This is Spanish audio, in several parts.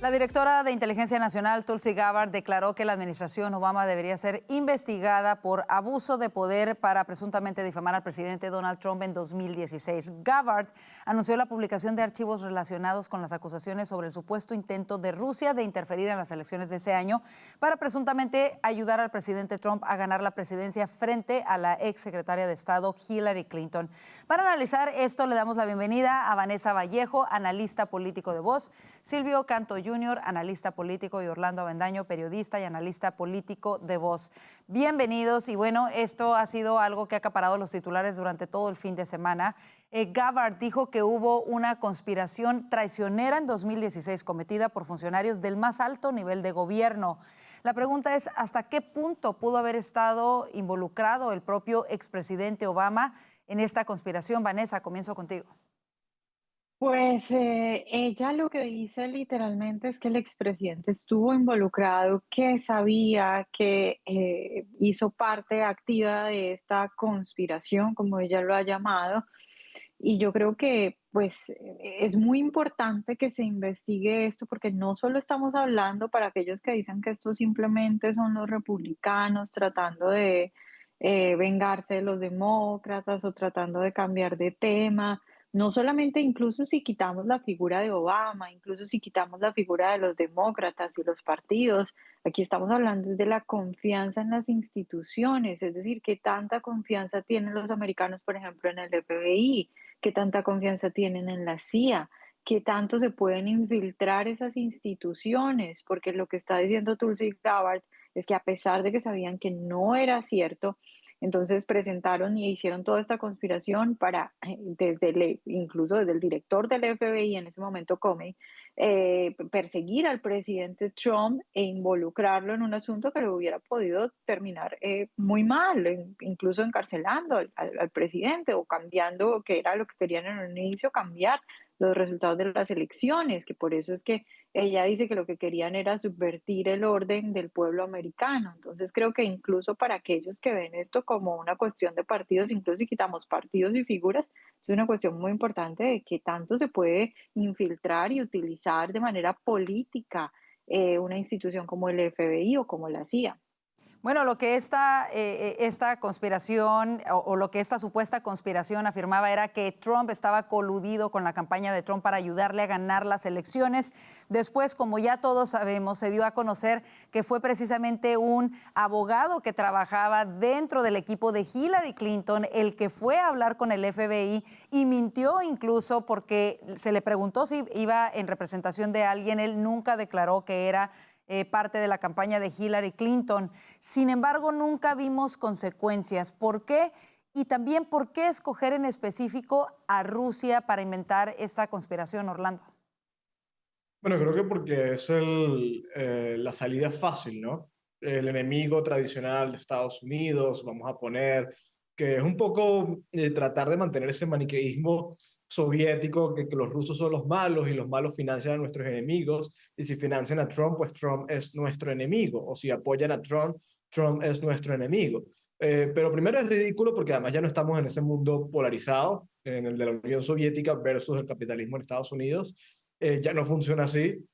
La directora de Inteligencia Nacional, Tulsi Gabbard, declaró que la administración Obama debería ser investigada por abuso de poder para presuntamente difamar al presidente Donald Trump en 2016. Gabbard anunció la publicación de archivos relacionados con las acusaciones sobre el supuesto intento de Rusia de interferir en las elecciones de ese año para presuntamente ayudar al presidente Trump a ganar la presidencia frente a la ex secretaria de Estado Hillary Clinton. Para analizar esto, le damos la bienvenida a Vanessa Vallejo, analista político de Voz, Silvio Canto Jr., analista político, y Orlando Avendaño, periodista y analista político de Voz. Bienvenidos. Y bueno, esto ha sido algo que ha acaparado los titulares durante todo el fin de semana. Gabbard dijo que hubo una conspiración traicionera en 2016 cometida por funcionarios del más alto nivel de gobierno. La pregunta es, ¿hasta qué punto pudo haber estado involucrado el propio expresidente Obama en esta conspiración? Vanessa, comienzo contigo. Pues ella lo que dice literalmente es que el expresidente estuvo involucrado, que sabía que hizo parte activa de esta conspiración, como ella lo ha llamado, y yo creo que pues es muy importante que se investigue esto porque no solo estamos hablando para aquellos que dicen que esto simplemente son los republicanos tratando de vengarse de los demócratas o tratando de cambiar de tema. No solamente, incluso si quitamos la figura de Obama, incluso si quitamos la figura de los demócratas y los partidos, aquí estamos hablando de la confianza en las instituciones, es decir, qué tanta confianza tienen los americanos, por ejemplo, en el FBI, qué tanta confianza tienen en la CIA, qué tanto se pueden infiltrar esas instituciones, porque lo que está diciendo Tulsi Gabbard es que a pesar de que sabían que no era cierto, entonces presentaron y hicieron toda esta conspiración para, incluso desde el director del FBI en ese momento, Comey, perseguir al presidente Trump e involucrarlo en un asunto que lo hubiera podido terminar muy mal, incluso encarcelando al presidente o cambiando, que era lo que querían en un inicio, cambiar los resultados de las elecciones, que por eso es que ella dice que lo que querían era subvertir el orden del pueblo americano. Entonces creo que incluso para aquellos que ven esto como una cuestión de partidos, incluso si quitamos partidos y figuras, es una cuestión muy importante de que tanto se puede infiltrar y utilizar de manera política una institución como el FBI o como la CIA. Bueno, lo que esta conspiración o lo que esta supuesta conspiración afirmaba era que Trump estaba coludido con la campaña de Trump para ayudarle a ganar las elecciones. Después, como ya todos sabemos, se dio a conocer que fue precisamente un abogado que trabajaba dentro del equipo de Hillary Clinton el que fue a hablar con el FBI y mintió incluso porque se le preguntó si iba en representación de alguien. Él nunca declaró que era parte de la campaña de Hillary Clinton. Sin embargo, nunca vimos consecuencias. ¿Por qué? Y también, ¿por qué escoger en específico a Rusia para inventar esta conspiración, Orlando? Bueno, creo que porque es la salida fácil, ¿no? El enemigo tradicional de Estados Unidos, vamos a poner, que es un poco tratar de mantener ese maniqueísmo soviético, que los rusos son los malos y los malos financian a nuestros enemigos, y si financian a Trump, pues Trump es nuestro enemigo, o si apoyan a Trump, Trump es nuestro enemigo. Pero primero es ridículo porque además ya no estamos en ese mundo polarizado, en el de la Unión Soviética versus el capitalismo en Estados Unidos. Ya no funciona así.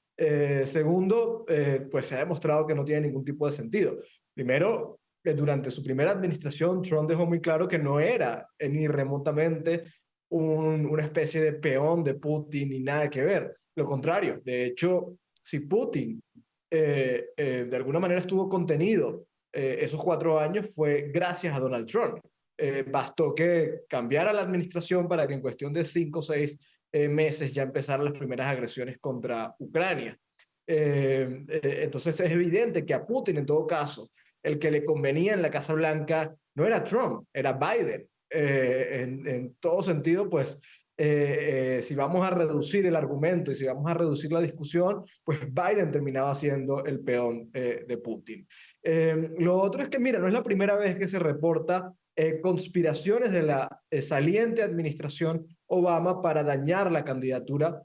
Segundo, pues se ha demostrado que no tiene ningún tipo de sentido. Primero, durante su primera administración, Trump dejó muy claro que no era ni remotamente una especie de peón de Putin ni nada que ver. Lo contrario, de hecho, si Putin de alguna manera estuvo contenido esos 4 años fue gracias a Donald Trump. Bastó que cambiara la administración para que en cuestión de 5 o 6 meses ya empezaron las primeras agresiones contra Ucrania. Entonces es evidente que a Putin, en todo caso, el que le convenía en la Casa Blanca no era Trump, era Biden. En todo sentido, pues, si vamos a reducir el argumento y si vamos a reducir la discusión, pues Biden terminaba siendo el peón de Putin. Lo otro es que, mira, no es la primera vez que se reporta conspiraciones de la saliente administración Obama para dañar la candidatura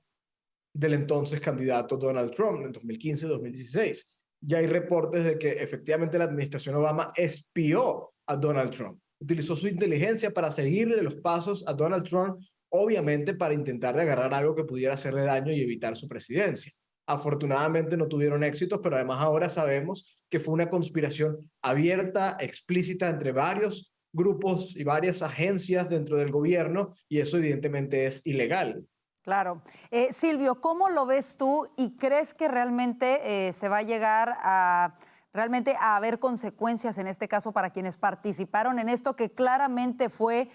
del entonces candidato Donald Trump en 2015 y 2016. Ya hay reportes de que efectivamente la administración Obama espió a Donald Trump. Utilizó su inteligencia para seguirle los pasos a Donald Trump, obviamente para intentar de agarrar algo que pudiera hacerle daño y evitar su presidencia. Afortunadamente no tuvieron éxitos, pero además ahora sabemos que fue una conspiración abierta, explícita entre varios grupos y varias agencias dentro del gobierno, y eso evidentemente es ilegal. Claro. Silvio, ¿cómo lo ves tú y crees que realmente se va a llegar a realmente a haber consecuencias en este caso para quienes participaron en esto que claramente fue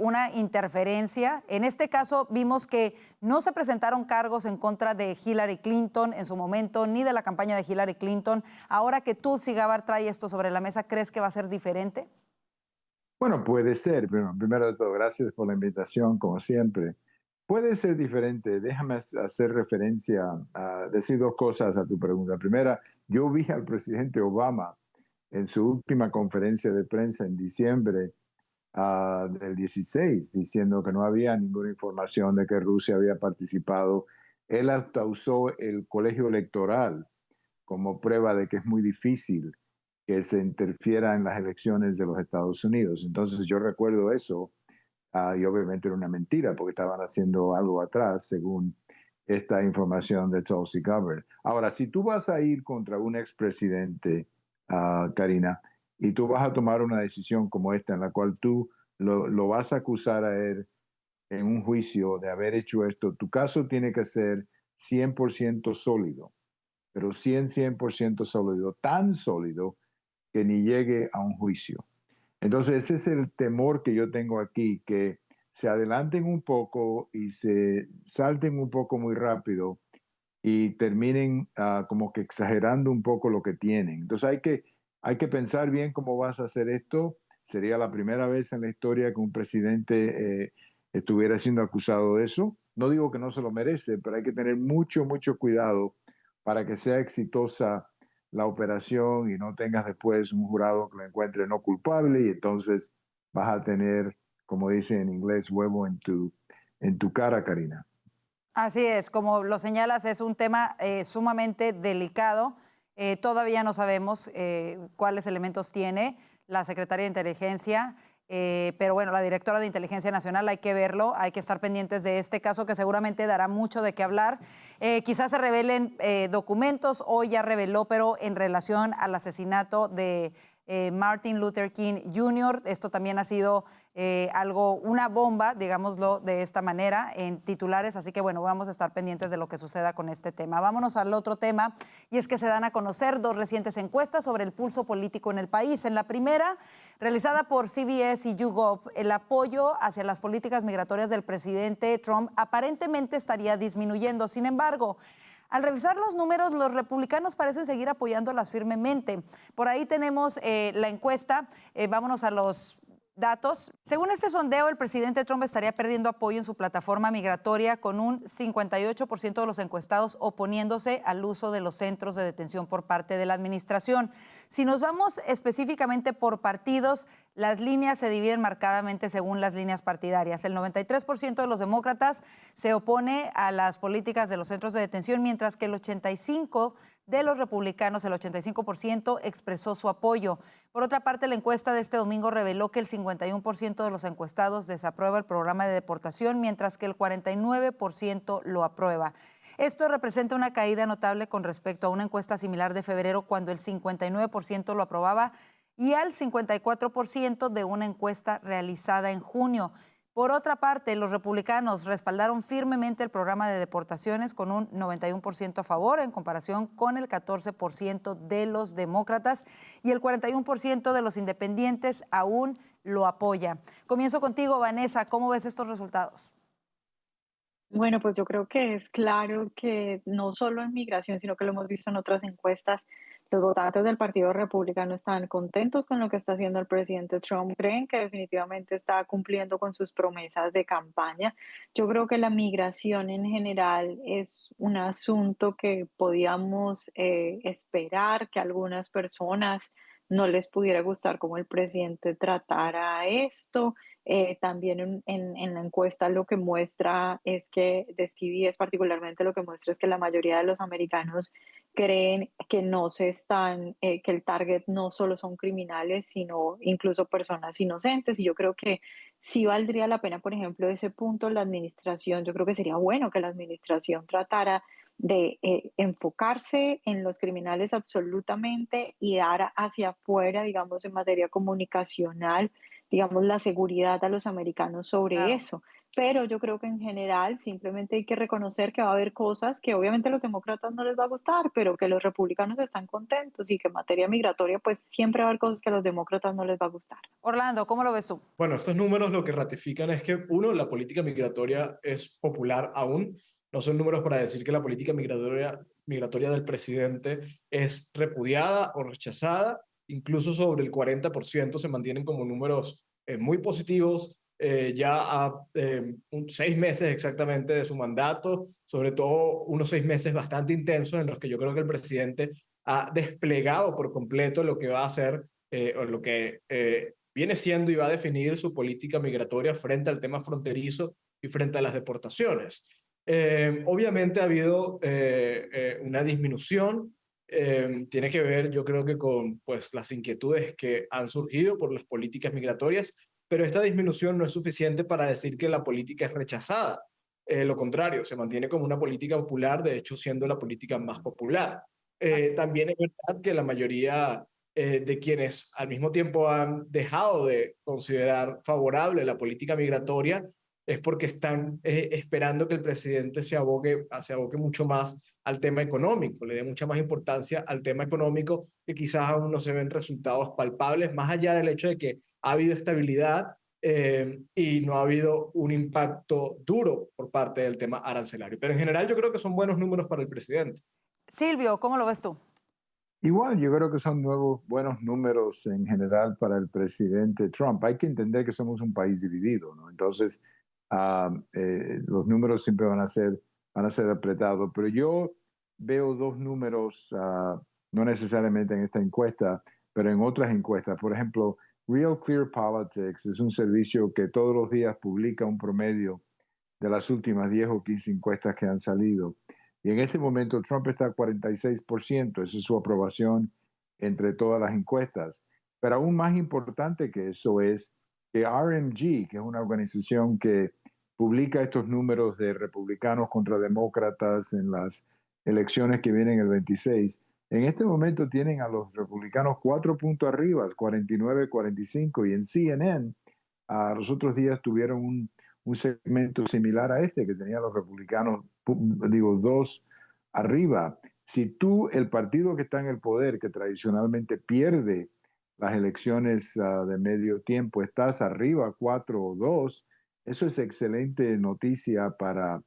una interferencia? En este caso vimos que no se presentaron cargos en contra de Hillary Clinton en su momento, ni de la campaña de Hillary Clinton. Ahora que Tulsi Gabbard trae esto sobre la mesa, ¿crees que va a ser diferente? Bueno, puede ser, pero primero de todo, gracias por la invitación, como siempre. Puede ser diferente. Déjame hacer referencia a decir dos cosas a tu pregunta. Primera, yo vi al presidente Obama en su última conferencia de prensa en diciembre del 16, diciendo que no había ninguna información de que Rusia había participado. Él hasta usó el colegio electoral como prueba de que es muy difícil que se interfiera en las elecciones de los Estados Unidos. Entonces yo recuerdo eso, y obviamente era una mentira porque estaban haciendo algo atrás, según esta información de Tulsi Gabbard. Ahora, si tú vas a ir contra un expresidente, Karina, y tú vas a tomar una decisión como esta, en la cual tú lo vas a acusar a él en un juicio de haber hecho esto, tu caso tiene que ser 100% sólido, pero 100% sólido, tan sólido que ni llegue a un juicio. Entonces ese es el temor que yo tengo aquí, que se adelanten un poco y se salten un poco muy rápido y terminen como que exagerando un poco lo que tienen. Entonces hay que pensar bien cómo vas a hacer esto. Sería la primera vez en la historia que un presidente estuviera siendo acusado de eso. No digo que no se lo merece, pero hay que tener mucho, mucho cuidado para que sea exitosa la operación y no tengas después un jurado que lo encuentre no culpable y entonces vas a tener, como dicen en inglés, huevo en tu cara, Karina. Así es, como lo señalas, es un tema sumamente delicado. Todavía no sabemos cuáles elementos tiene la Secretaría de Inteligencia, pero bueno, la directora de Inteligencia Nacional, hay que verlo, hay que estar pendientes de este caso que seguramente dará mucho de qué hablar. Quizás se revelen documentos, hoy ya reveló, pero en relación al asesinato de Martin Luther King Jr. Esto también ha sido una bomba, digámoslo de esta manera, en titulares. Así que bueno, vamos a estar pendientes de lo que suceda con este tema. Vámonos al otro tema, y es que se dan a conocer dos recientes encuestas sobre el pulso político en el país. En la primera, realizada por CBS y YouGov, el apoyo hacia las políticas migratorias del presidente Trump aparentemente estaría disminuyendo. Sin embargo, al revisar los números, los republicanos parecen seguir apoyándolas firmemente. Por ahí tenemos la encuesta. Vámonos a los datos. Según este sondeo, el presidente Trump estaría perdiendo apoyo en su plataforma migratoria, con un 58% de los encuestados oponiéndose al uso de los centros de detención por parte de la administración. Si nos vamos específicamente por partidos, las líneas se dividen marcadamente según las líneas partidarias. El 93% de los demócratas se opone a las políticas de los centros de detención, mientras que el 85% de los republicanos, el 85%, expresó su apoyo. Por otra parte, la encuesta de este domingo reveló que el 51% de los encuestados desaprueba el programa de deportación, mientras que el 49% lo aprueba. Esto representa una caída notable con respecto a una encuesta similar de febrero, cuando el 59% lo aprobaba, y al 54% de una encuesta realizada en junio. Por otra parte, los republicanos respaldaron firmemente el programa de deportaciones, con un 91% a favor, en comparación con el 14% de los demócratas, y el 41% de los independientes aún lo apoya. Comienzo contigo, Vanessa. ¿Cómo ves estos resultados? Bueno, pues yo creo que es claro que no solo en migración, sino que lo hemos visto en otras encuestas, los votantes del Partido Republicano están contentos con lo que está haciendo el presidente Trump, creen que definitivamente está cumpliendo con sus promesas de campaña. Yo creo que la migración en general es un asunto que podíamos esperar que a algunas personas no les pudiera gustar cómo el presidente tratara esto. También en la encuesta lo que muestra es que, de CBS particularmente, lo que muestra es que la mayoría de los americanos creen que no se están, que el target no solo son criminales, sino incluso personas inocentes. Y yo creo que sí valdría la pena, por ejemplo, ese punto, la administración, yo creo que sería bueno que la administración tratara de enfocarse en los criminales absolutamente y dar hacia afuera, digamos, en materia comunicacional, digamos, la seguridad a los americanos sobre Claro. eso. Pero yo creo que en general simplemente hay que reconocer que va a haber cosas que obviamente a los demócratas no les va a gustar, pero que los republicanos están contentos y que en materia migratoria pues siempre va a haber cosas que a los demócratas no les va a gustar. Orlando, ¿cómo lo ves tú? Bueno, estos números lo que ratifican es que, uno, la política migratoria es popular aún. No son números para decir que la política migratoria del presidente es repudiada o rechazada. Incluso sobre el 40% se mantienen como números muy positivos ya a 6 meses exactamente de su mandato, sobre todo unos 6 meses bastante intensos en los que yo creo que el presidente ha desplegado por completo lo que va a hacer o lo que viene siendo y va a definir su política migratoria frente al tema fronterizo y frente a las deportaciones. Obviamente ha habido una disminución, tiene que ver yo creo que con pues, las inquietudes que han surgido por las políticas migratorias, pero esta disminución no es suficiente para decir que la política es rechazada. Lo contrario, se mantiene como una política popular, de hecho siendo la política más popular. Así es. También es verdad que la mayoría de quienes al mismo tiempo han dejado de considerar favorable la política migratoria es porque están esperando que el presidente se aboque mucho más al tema económico, le dé mucha más importancia al tema económico, que quizás aún no se ven resultados palpables, más allá del hecho de que ha habido estabilidad y no ha habido un impacto duro por parte del tema arancelario. Pero en general yo creo que son buenos números para el presidente. Silvio, ¿cómo lo ves tú? Igual, yo creo que son buenos números en general para el presidente Trump. Hay que entender que somos un país dividido, ¿no? Entonces, los números siempre van a ser apretados, pero yo veo dos números, no necesariamente en esta encuesta, pero en otras encuestas. Por ejemplo, Real Clear Politics es un servicio que todos los días publica un promedio de las últimas 10 o 15 encuestas que han salido. Y en este momento Trump está a 46%, esa es su aprobación entre todas las encuestas. Pero aún más importante que eso es que RMG, que es una organización que publica estos números de republicanos contra demócratas en las elecciones que vienen el 26, en este momento tienen a los republicanos 4 puntos arriba, 49-45, y en CNN los otros días tuvieron un segmento similar a este que tenía a los republicanos, digo, 2 arriba. Si tú, el partido que está en el poder, que tradicionalmente pierde las elecciones de medio tiempo, estás arriba 4-2, eso es excelente noticia para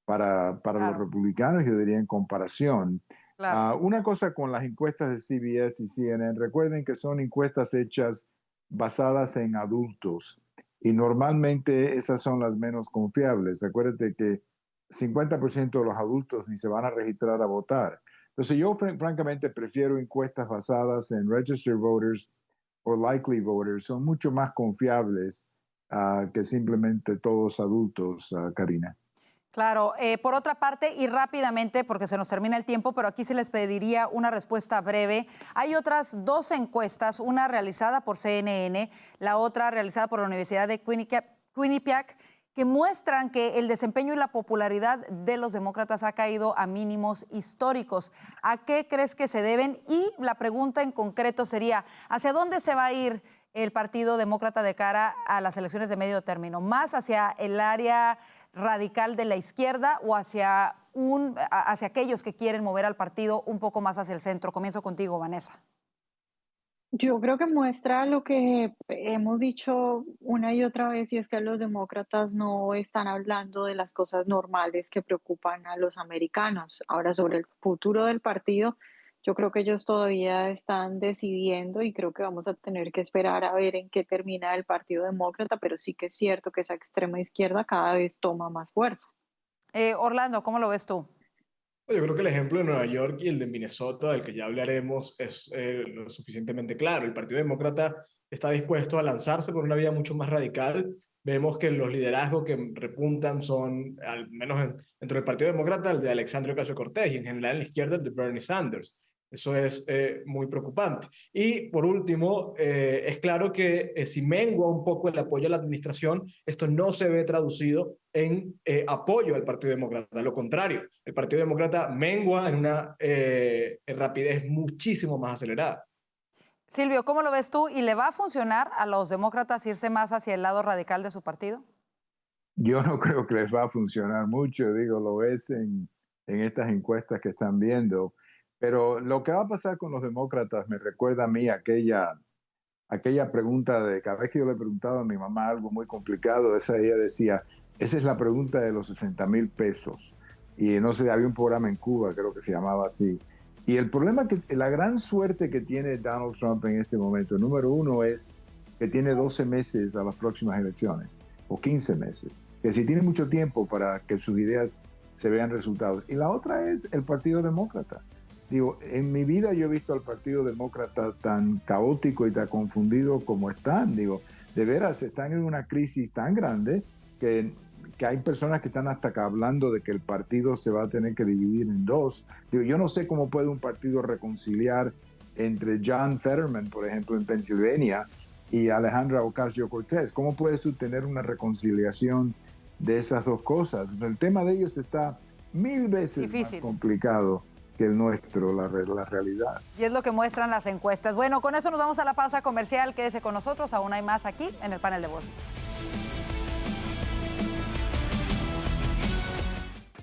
Claro. los republicanos, yo diría en comparación. Claro. Una cosa con las encuestas de CBS y CNN, recuerden que son encuestas hechas basadas en adultos y normalmente esas son las menos confiables. Acuérdate que 50% de los adultos ni se van a registrar a votar. Entonces yo francamente prefiero encuestas basadas en registered voters o likely voters. Son mucho más confiables que simplemente todos adultos, Karina. Claro, por otra parte, y rápidamente, porque se nos termina el tiempo, pero aquí se les pediría una respuesta breve. Hay otras dos encuestas, una realizada por CNN, la otra realizada por la Universidad de Quinnipiac, que muestran que el desempeño y la popularidad de los demócratas ha caído a mínimos históricos. ¿A qué crees que se deben? Y la pregunta en concreto sería, ¿hacia dónde se va a ir el Partido Demócrata de cara a las elecciones de medio término? ¿Más hacia el área radical de la izquierda o hacia aquellos que quieren mover al partido un poco más hacia el centro? Comienzo contigo, Vanessa. Yo creo que muestra lo que hemos dicho una y otra vez, y es que los demócratas no están hablando de las cosas normales que preocupan a los americanos. Ahora, sobre el futuro del partido, yo creo que ellos todavía están decidiendo y creo que vamos a tener que esperar a ver en qué termina el Partido Demócrata, pero sí que es cierto que esa extrema izquierda cada vez toma más fuerza. Orlando, ¿cómo lo ves tú? Yo creo que el ejemplo de Nueva York y el de Minnesota, del que ya hablaremos, es lo suficientemente claro. El Partido Demócrata está dispuesto a lanzarse por una vía mucho más radical. Vemos que los liderazgos que repuntan son, al menos dentro del Partido Demócrata, el de Alexandria Ocasio-Cortez y en general en la izquierda el de Bernie Sanders. Eso es muy preocupante. Y por último, es claro que si mengua un poco el apoyo a la administración, esto no se ve traducido en apoyo al Partido Demócrata. Lo contrario, el Partido Demócrata mengua en una rapidez muchísimo más acelerada. Silvio, ¿cómo lo ves tú? ¿Y le va a funcionar a los demócratas irse más hacia el lado radical de su partido? Yo no creo que les va a funcionar mucho, digo, lo ves en estas encuestas que están viendo, pero lo que va a pasar con los demócratas me recuerda a mí aquella pregunta de cada vez que yo le preguntaba a mi mamá algo muy complicado, ella decía, esa es la pregunta de los 60,000 pesos. Y no sé, había un programa en Cuba, creo que se llamaba así. Y el problema, la gran suerte que tiene Donald Trump en este momento, número uno es que tiene 12 meses a las próximas elecciones, o 15 meses, que si tiene mucho tiempo para que sus ideas se vean resultados. Y la otra es el Partido Demócrata. Digo, en mi vida yo he visto al Partido Demócrata tan caótico y tan confundido como están. Digo, de veras, están en una crisis tan grande que hay personas que están hasta acá hablando de que el partido se va a tener que dividir en dos. Digo, yo no sé cómo puede un partido reconciliar entre John Fetterman, por ejemplo, en Pensilvania, y Alejandra Ocasio-Cortez. ¿Cómo puedes tú tener una reconciliación de esas dos cosas? El tema de ellos está 1000 veces difícil, más complicado que el nuestro, la realidad. Y es lo que muestran las encuestas. Bueno, con eso nos vamos a la pausa comercial. Quédese con nosotros, aún hay más aquí en el panel de voces.